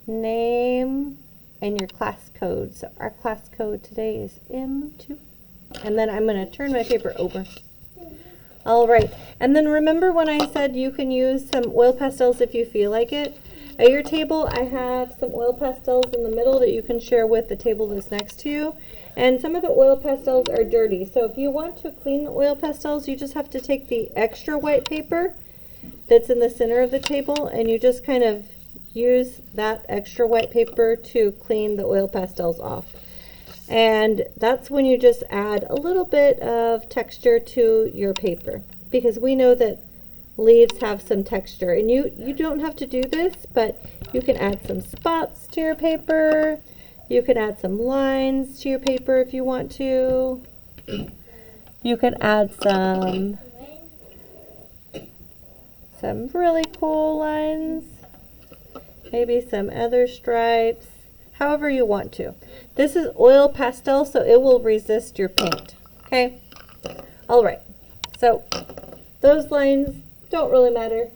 name and your class code. So our class code today is M2. And then I'm going to turn my paper over. All right. And then remember when I said you can use some oil pastels if you feel like it? At your table, I have some oil pastels in the middle that you can share with the table that's next to you. And some of the oil pastels are dirty. So if you want to clean the oil pastels, you just have to take the extra white paper that's in the center of the table, and you just kind of use that extra white paper to clean the oil pastels off. And that's when you just add a little bit of texture to your paper, because we know that leaves have some texture. And you don't have to do this, but you can add some spots to your paper. You can add some lines to your paper if you want to. You can add some really cool lines. Maybe some other stripes. However you want to. This is oil pastel, so it will resist your paint. Okay? All right. So those lines don't really matter.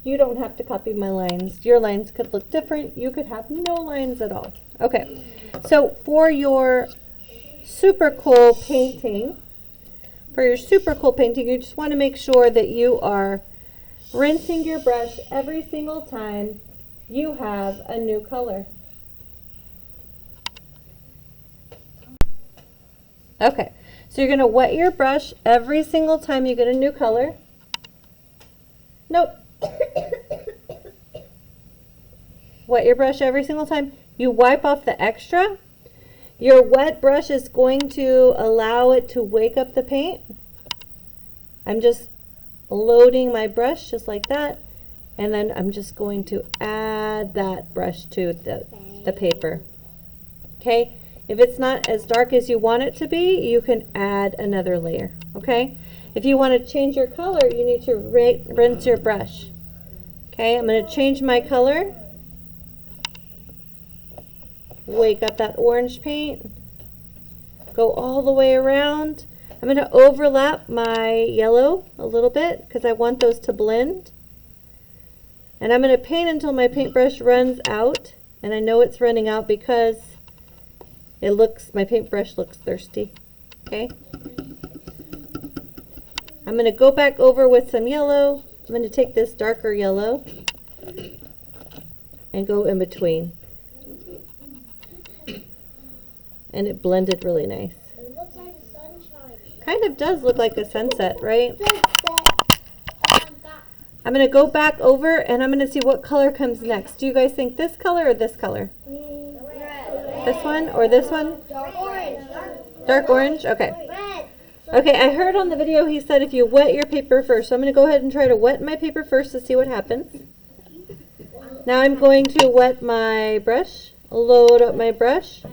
You don't have to copy my lines. Your lines could look different. You could have no lines at all. Okay. So for your super cool painting, you just want to make sure that you are rinsing your brush every single time you have a new color. Okay, so you're going to wet your brush every single time you get a new color. Nope. Wet your brush every single time. You wipe off the extra. Your wet brush is going to allow it to wake up the paint. I'm just loading my brush just like that. And then I'm just going to add that brush to the paper. Okay? If it's not as dark as you want it to be, you can add another layer, okay? If you want to change your color, you need to rinse your brush. Okay, I'm going to change my color. Wake up that orange paint. Go all the way around. I'm going to overlap my yellow a little bit because I want those to blend. And I'm going to paint until my paintbrush runs out. And I know it's running out because my paintbrush looks thirsty. Okay. I'm going to go back over with some yellow. I'm going to take this darker yellow and go in between. And it blended really nice. It looks like the sunshine. Kind of does look like a sunset, right? I'm going to go back over and I'm going to see what color comes next. Do you guys think this color or this color? This one or this one? Dark orange. Dark orange? Okay. Red. Okay, I heard on the video he said if you wet your paper first. So I'm going to go ahead and try to wet my paper first to see what happens. Now I'm going to wet my brush, load up my brush,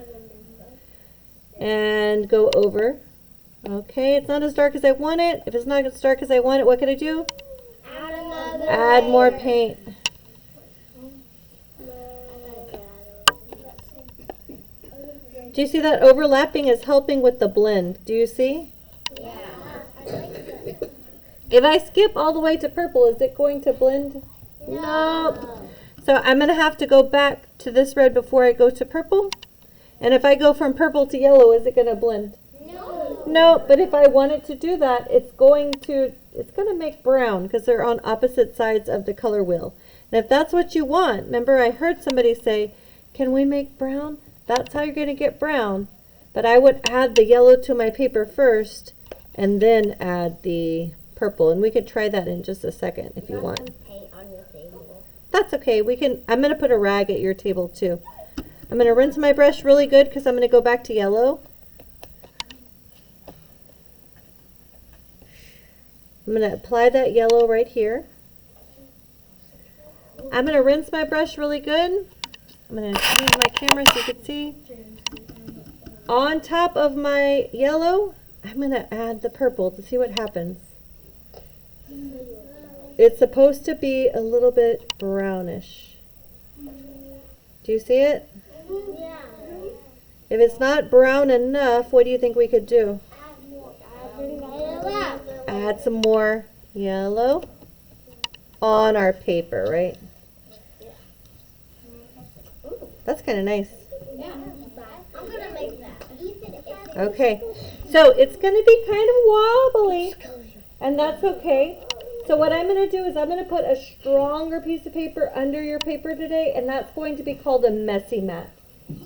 and go over. Okay, it's not as dark as I want it. If it's not as dark as I want it, what can I do? Add more paint. Do you see that overlapping is helping with the blend? Do you see? Yeah. If I skip all the way to purple, is it going to blend? No. So I'm going to have to go back to this red before I go to purple. And if I go from purple to yellow, is it going to blend? No. No, but if I wanted to do that, it's going to make brown because they're on opposite sides of the color wheel. And if that's what you want, remember I heard somebody say, can we make brown? That's how you're going to get brown. But I would add the yellow to my paper first and then add the purple. And we could try that in just a second if you want. Paint on your table. That's okay. I'm going to put a rag at your table too. I'm going to rinse my brush really good because I'm going to go back to yellow. I'm going to apply that yellow right here. I'm going to rinse my brush really good. I'm going to use my camera so you can see. On top of my yellow, I'm going to add the purple to see what happens. It's supposed to be a little bit brownish. Do you see it? Yeah. If it's not brown enough, what do you think we could do? Add some more yellow on our paper, right? That's kind of nice. Yeah. I'm gonna make that. Okay, so it's going to be kind of wobbly, and that's okay. So what I'm going to do is I'm going to put a stronger piece of paper under your paper today, and that's going to be called a messy mat.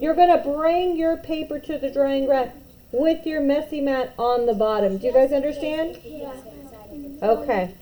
You're going to bring your paper to the drying rack with your messy mat on the bottom. Do you guys understand? Yeah. Okay.